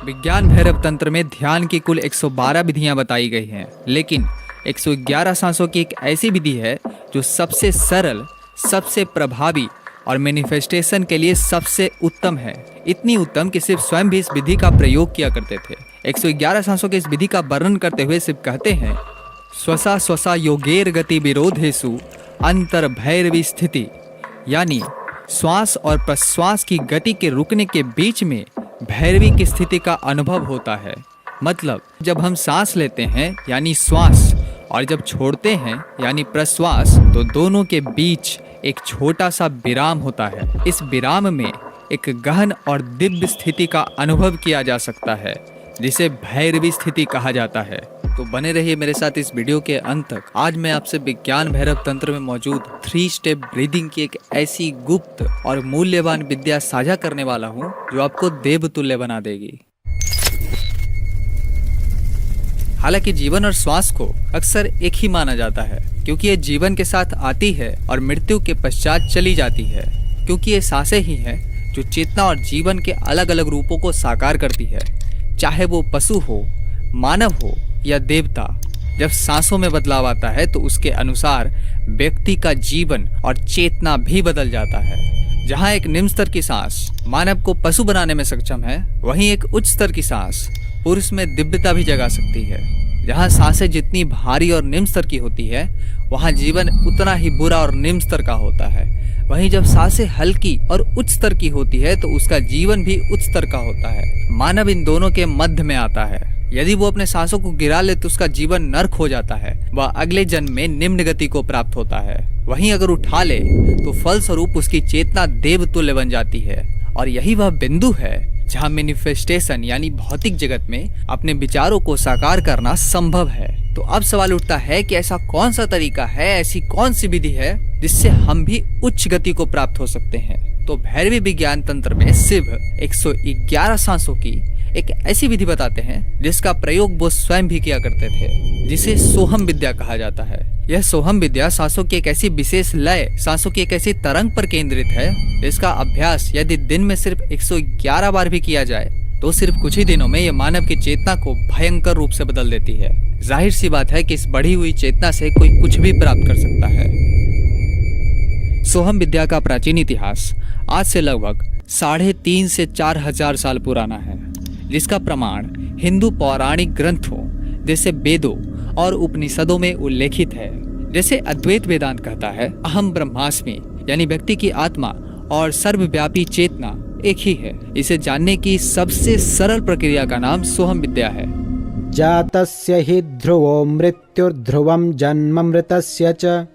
विज्ञान भैरव तंत्र में ध्यान की कुल 112 विधियां बताई गई हैं, लेकिन 111 सांसों की एक ऐसी विधि है जो सबसे सरल, सबसे प्रभावी और मैनिफेस्टेशन के लिए सबसे उत्तम है। इतनी उत्तम कि सिर्फ स्वयं भी इस विधि का प्रयोग किया करते थे। 111 सांसों की इस विधि का वर्णन करते हुए शिव कहते हैं, स्वसा स्वसा योगेर गति विरोधेषु अंतर भैरवी स्थिति, यानी श्वास और प्रश्वास की गति के रुकने के बीच में भैरवी की स्थिति का अनुभव होता है। मतलब जब हम सांस लेते हैं यानी श्वास और जब छोड़ते हैं यानी प्रश्वास, तो दोनों के बीच एक छोटा सा विराम होता है। इस विराम में एक गहन और दिव्य स्थिति का अनुभव किया जा सकता है, जिसे भैरवी स्थिति कहा जाता है। तो बने रहिए मेरे साथ इस वीडियो के अंत तक। आज मैं आपसे विज्ञान भैरव तंत्र में मौजूद 3 स्टेप ब्रीदिंग की एक ऐसी गुप्त और मूल्यवान विद्या साझा करने वाला हूँ जो आपको देवतुल्य बना देगी। हालांकि जीवन और श्वास को अक्सर एक ही माना जाता है, क्योंकि ये जीवन के साथ आती है और मृत्यु के पश्चात चली जाती है, क्योंकि ये सांसें ही हैं जो चेतना और जीवन के अलग अलग रूपों को साकार करती है। चाहे वो पशु हो, मानव हो या देवता, जब सांसों में बदलाव आता है तो उसके अनुसार व्यक्ति का जीवन और चेतना भी बदल जाता है। जहाँ एक निम्न स्तर की सांस मानव को पशु बनाने में सक्षम है, वहीं एक उच्च स्तर की सांस पुरुष में दिव्यता भी जगा सकती है। जहाँ सांसें जितनी भारी और निम्न स्तर की होती है, वहाँ जीवन उतना ही बुरा और निम्न स्तर का होता है। वहीं जब सांसें हल्की और उच्च स्तर की होती है तो उसका जीवन भी उच्च स्तर का होता है। मानव इन दोनों के मध्य में आता है। यदि वो अपने सांसों को गिरा ले तो उसका जीवन नर्क हो जाता है। वह अगले जन्म में निम्न गति को प्राप्त होता है। वहीं अगर उठा ले तो फलस्वरूप उसकी चेतना देवतुल्य बन जाती है। और यही वह बिंदु है जहाँ मैनिफेस्टेशन यानी भौतिक जगत में अपने विचारों को साकार करना संभव है। तो अब सवाल उठता है कि ऐसा कौन सा तरीका है, ऐसी कौन सी विधि है जिससे हम भी उच्च गति को प्राप्त हो सकते हैं। तो भैरवी विज्ञान तंत्र में शिव 111 सांसों की एक ऐसी विधि बताते हैं जिसका प्रयोग वो स्वयं भी किया करते थे, जिसे सोहम विद्या कहा जाता है। यह सोहम विद्या सांसों की एक ऐसी विशेष लय, सांसों की एक ऐसी तरंग पर केंद्रित है जिसका अभ्यास यदि दिन में सिर्फ 111 बार भी किया जाए तो सिर्फ कुछ ही दिनों में यह मानव की चेतना को भयंकर रूप से बदल देती है। जाहिर सी बात है कि इस बढ़ी हुई चेतना से कोई कुछ भी प्राप्त कर सकता है। सोहम विद्या का प्राचीन इतिहास आज से लगभग 3.5 से 4,000 साल पुराना है, जिसका प्रमाण हिंदू पौराणिक ग्रंथों जैसे वेदों और उपनिषदों में उल्लेखित है। जैसे अद्वैत वेदांत कहता है, अहम ब्रह्मास्मि, यानी व्यक्ति की आत्मा और सर्वव्यापी चेतना एक ही है। इसे जानने की सबसे सरल प्रक्रिया का नाम सोहम विद्या है। जातस्य हि ध्रुवो मृत्युर्ध्रुवं जन्म मृतस्य च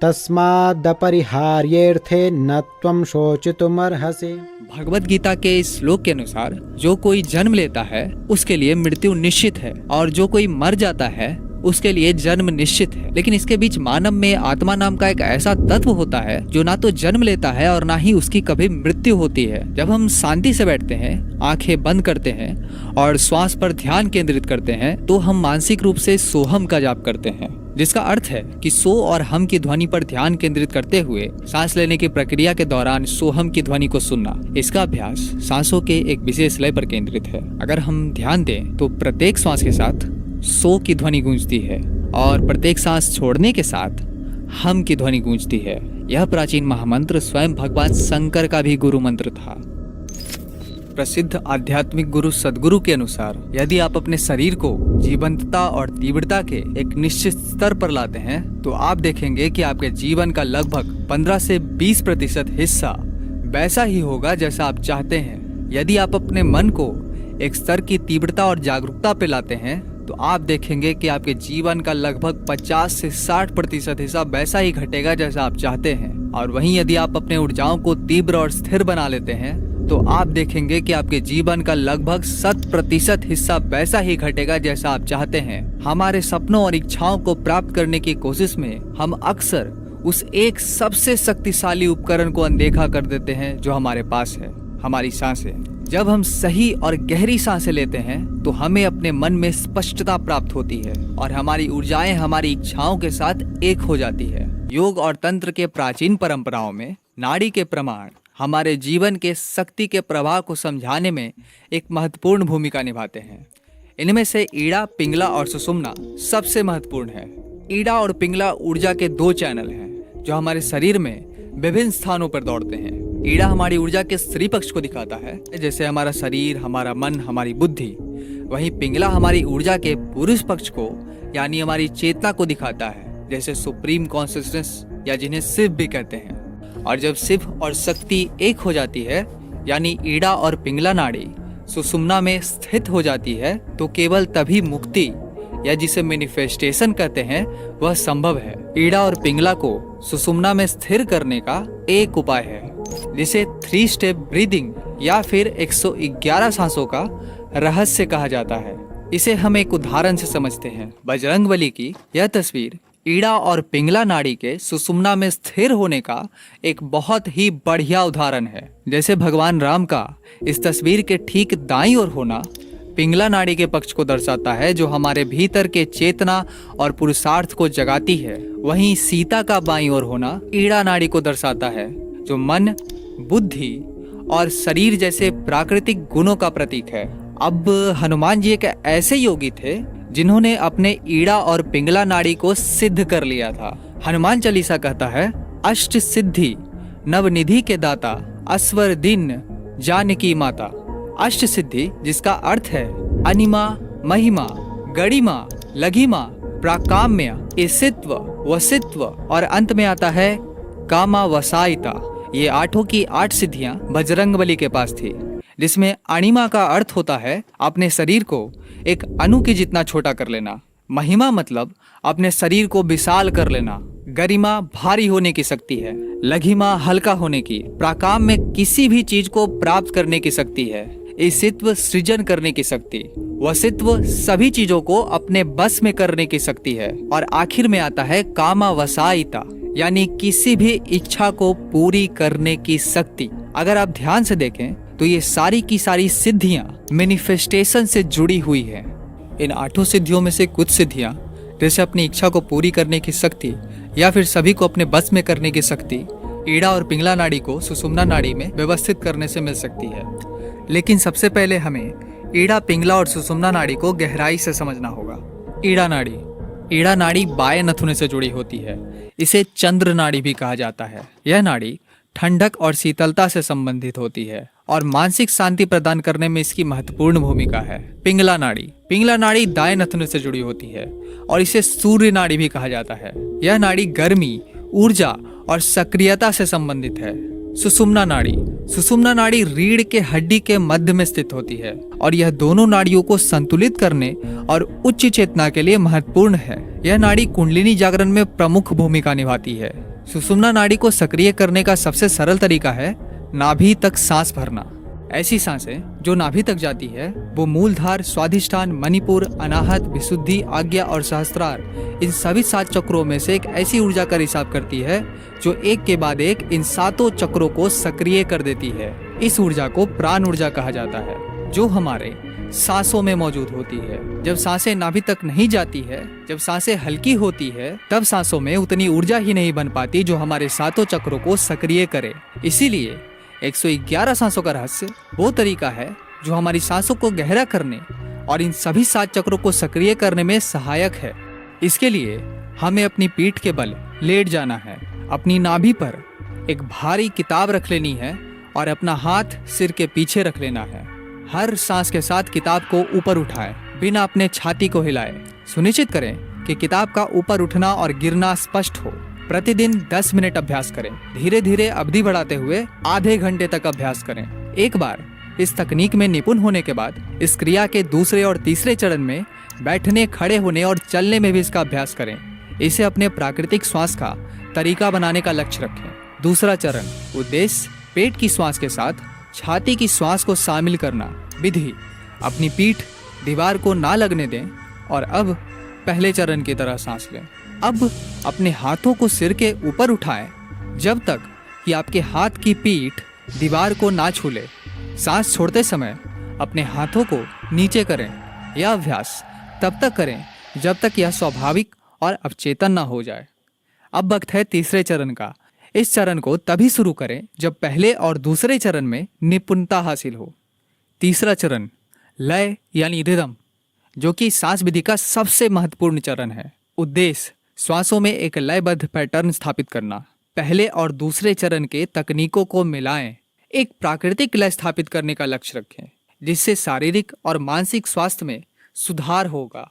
तस्मादपरिहार्येऽर्थे न त्वं शोचितुमर्हसि। भगवत गीता के इस श्लोक के अनुसार जो कोई जन्म लेता है उसके लिए मृत्यु निश्चित है, और जो कोई मर जाता है उसके लिए जन्म निश्चित है। लेकिन इसके बीच मानव में आत्मा नाम का एक ऐसा तत्व होता है जो ना तो जन्म लेता है और ना ही उसकी कभी मृत्यु होती है। जब हम शांति से बैठते हैं, आंखें बंद करते हैं और श्वास पर ध्यान केंद्रित करते हैं, तो हम मानसिक रूप से सोहम का जाप करते हैं, जिसका अर्थ है कि सो और हम की ध्वनि पर ध्यान केंद्रित करते हुए सांस लेने की प्रक्रिया के दौरान सोहम की ध्वनि को सुनना। इसका अभ्यास सांसों के एक विशेष लय पर केंद्रित है। अगर हम ध्यान दें तो प्रत्येक श्वास के साथ सो की ध्वनि गूंजती है और प्रत्येक सांस छोड़ने के साथ हम की ध्वनि गूंजती है। यह प्राचीन महामंत्र स्वयं भगवान शंकर का भी गुरु मंत्र था। प्रसिद्ध आध्यात्मिक गुरु सद्गुरु के अनुसार यदि आप अपने शरीर को जीवंतता और तीव्रता के एक निश्चित स्तर पर लाते हैं तो आप देखेंगे कि आपके जीवन का लगभग 15 से 20% हिस्सा वैसा ही होगा जैसा आप चाहते हैं। यदि आप अपने मन को एक स्तर की तीव्रता और जागरूकता पे लाते हैं तो आप देखेंगे कि आपके जीवन का लगभग 50 से 60% हिस्सा वैसा ही घटेगा जैसा आप चाहते हैं। और वहीं यदि आप अपने ऊर्जाओं को तीव्र और स्थिर बना लेते हैं तो आप देखेंगे कि आपके जीवन का लगभग 100% हिस्सा वैसा ही घटेगा जैसा आप चाहते हैं। हमारे सपनों और इच्छाओं को प्राप्त करने की कोशिश में हम अक्सर उस एक सबसे शक्तिशाली उपकरण को अनदेखा कर देते हैं जो हमारे पास है, हमारी सांसें। जब हम सही और गहरी सांसें लेते हैं तो हमें अपने मन में स्पष्टता प्राप्त होती है और हमारी ऊर्जाएं हमारी इच्छाओं के साथ एक हो जाती है। योग और तंत्र के प्राचीन परंपराओं में नाड़ी के प्रमाण हमारे जीवन के शक्ति के प्रवाह को समझाने में एक महत्वपूर्ण भूमिका निभाते हैं। इनमें से ईड़ा, पिंगला और सुषुम्ना सबसे महत्वपूर्ण है। ईड़ा और पिंगला ऊर्जा के दो चैनल हैं जो हमारे शरीर में विभिन्न स्थानों पर दौड़ते हैं। ईड़ा हमारी ऊर्जा के स्त्री पक्ष को दिखाता है, जैसे हमारा शरीर, हमारा मन, हमारी बुद्धि। वहीं पिंगला हमारी ऊर्जा के पुरुष पक्ष को यानी हमारी चेतना को दिखाता है, जैसे सुप्रीम कॉन्शियसनेस या जिन्हें शिव भी कहते हैं। और जब शिव और शक्ति एक हो जाती है यानी ईड़ा और पिंगला नाड़ी सुषुम्ना में स्थित हो जाती है तो केवल तभी मुक्ति या जिसे मैनिफेस्टेशन कहते हैं वह संभव है। ईड़ा और पिंगला को सुषुम्ना में स्थिर करने का एक उपाय है जिसे 3 स्टेप ब्रीदिंग या फिर 111 सांसों का रहस्य कहा जाता है। इसे हम एक उदाहरण से समझते हैं। बजरंगबली की यह तस्वीर ईड़ा और पिंगला नाड़ी के सुषुम्ना में स्थिर होने का एक बहुत ही बढ़िया उदाहरण है। जैसे भगवान राम का इस तस्वीर के ठीक दाईं ओर होना पिंगला नाड़ी के पक्ष को दर्शाता है जो हमारे भीतर के चेतना और पुरुषार्थ को जगाती है। वहीं सीता का बाईं ओर होना ईड़ा नाड़ी को दर्शाता है जो मन, बुद्धि और शरीर जैसे प्राकृतिक गुणों का प्रतीक है। अब हनुमान जी एक ऐसे योगी थे जिन्होंने अपने ईड़ा और पिंगला नाड़ी को सिद्ध कर लिया था। हनुमान चालीसा कहता है, अष्ट सिद्धि नवनिधि के दाता, अस्वर दिन जानकी माता। अष्ट सिद्धि जिसका अर्थ है अनिमा, महिमा, गणिमा, लघिमा, प्राकाम्य, ईसित्व, वसित्व और अंत में आता है कामा वसायिता। ये 8 की 8 सिद्धियां बजरंगबली के पास थी, जिसमें अणिमा का अर्थ होता है अपने शरीर को एक अणु के जितना छोटा कर लेना। महिमा मतलब अपने शरीर को विशाल कर लेना। गरिमा भारी होने की शक्ति है। लघिमा हल्का होने की। प्राकाम में किसी भी चीज को प्राप्त करने की शक्ति है। ईसित्व सृजन करने की शक्ति। वसित्व सभी चीजों को अपने बस में करने की शक्ति है। और आखिर में आता है कामा वसायिता यानी किसी भी इच्छा को पूरी करने की शक्ति। अगर आप ध्यान से देखें तो ये सारी की सारी सिद्धियां मैनिफेस्टेशन से जुड़ी हुई है। इन 8 सिद्धियों में से कुछ सिद्धियां जैसे अपनी इच्छा को पूरी करने की शक्ति या फिर सभी को अपने बस में करने की शक्ति ईड़ा और पिंगला नाड़ी को सुषुम्ना नाड़ी में व्यवस्थित करने से मिल सकती है। लेकिन सबसे पहले हमें ईड़ा, पिंगला और सुषुम्ना नाड़ी को गहराई से समझना होगा। ईड़ा नाड़ी, ईड़ा नाड़ी बाएं नथुने से जुड़ी होती है। इसे चंद्र नाड़ी भी कहा जाता है। यह नाड़ी ठंडक और शीतलता से संबंधित होती है और मानसिक शांति प्रदान करने में इसकी महत्वपूर्ण भूमिका है। पिंगला नाड़ी, पिंगला नाड़ी दाएं नथुने से जुड़ी होती है और इसे सूर्य नाड़ी भी कहा जाता है। यह नाड़ी गर्मी, ऊर्जा और सक्रियता से संबंधित है। सुषुम्ना नाड़ी, सुषुम्ना नाड़ी रीढ़ के हड्डी के मध्य में स्थित होती है और यह दोनों नाड़ियों को संतुलित करने और उच्च चेतना के लिए महत्वपूर्ण है। यह नाड़ी कुंडलिनी जागरण में प्रमुख भूमिका निभाती है। सुषुम्ना नाड़ी को सक्रिय करने का सबसे सरल तरीका है नाभि तक सांस भरना। ऐसी सांसें जो नाभि तक जाती है वो मूलधार, स्वाधिष्ठान, मणिपुर, अनाहत, विशुद्धि, आज्ञा और सहस्त्रार, इन सभी 7 चक्रों में से एक ऐसी ऊर्जा का रिसाव करती है जो एक के बाद एक इन 7 चक्रों को सक्रिय कर देती है। इस ऊर्जा को प्राण ऊर्जा कहा जाता है जो हमारे सांसों में मौजूद होती है। जब सांसें नाभि तक नहीं जाती है, जब सांसें हल्की होती है, तब सांसों में उतनी ऊर्जा ही नहीं बन पाती जो हमारे 7 चक्रों को सक्रिय करे। इसीलिए 111 सांसों का रहस्य वो तरीका है जो हमारी सांसों को गहरा करने और इन सभी 7 चक्रों को सक्रिय करने में सहायक है। इसके लिए हमें अपनी पीठ के बल लेट जाना है, अपनी नाभि पर एक भारी किताब रख लेनी है और अपना हाथ सिर के पीछे रख लेना है। हर सांस के साथ किताब को ऊपर उठाएं, बिना अपने छाती को हिलाए। सुनिश्चित करें कि किताब का ऊपर उठना और गिरना स्पष्ट हो। प्रतिदिन 10 मिनट अभ्यास करें। धीरे धीरे अवधि बढ़ाते हुए आधे घंटे तक अभ्यास करें। एक बार इस तकनीक में निपुण होने के बाद इस क्रिया के दूसरे और तीसरे चरण में बैठने, खड़े होने और चलने में भी इसका अभ्यास करें। इसे अपने प्राकृतिक श्वास का तरीका बनाने का लक्ष्य रखें। दूसरा चरण, उद्देश्य पेट की श्वास के साथ छाती की श्वास को शामिल करना। विधि, अपनी पीठ दीवार को ना लगने दें और अब पहले चरण की तरह सांस लें। अब अपने हाथों को सिर के ऊपर उठाएं जब तक कि आपके हाथ की पीठ दीवार को ना छू ले। सांस छोड़ते समय अपने हाथों को नीचे करें। यह अभ्यास तब तक करें जब तक यह स्वाभाविक और अवचेतन ना हो जाए। अब वक्त है तीसरे चरण का। इस चरण को तभी शुरू करें जब पहले और दूसरे चरण में निपुणता हासिल हो। तीसरा चरण लय यानी रिदम, जो कि सांस विधि का सबसे महत्वपूर्ण चरण है। उद्देश्य श्वासों में एक लयबद्ध पैटर्न स्थापित करना। पहले और दूसरे चरण के तकनीकों को मिलाएं, एक प्राकृतिक लय स्थापित करने का लक्ष्य रखें, जिससे शारीरिक और मानसिक स्वास्थ्य में सुधार होगा।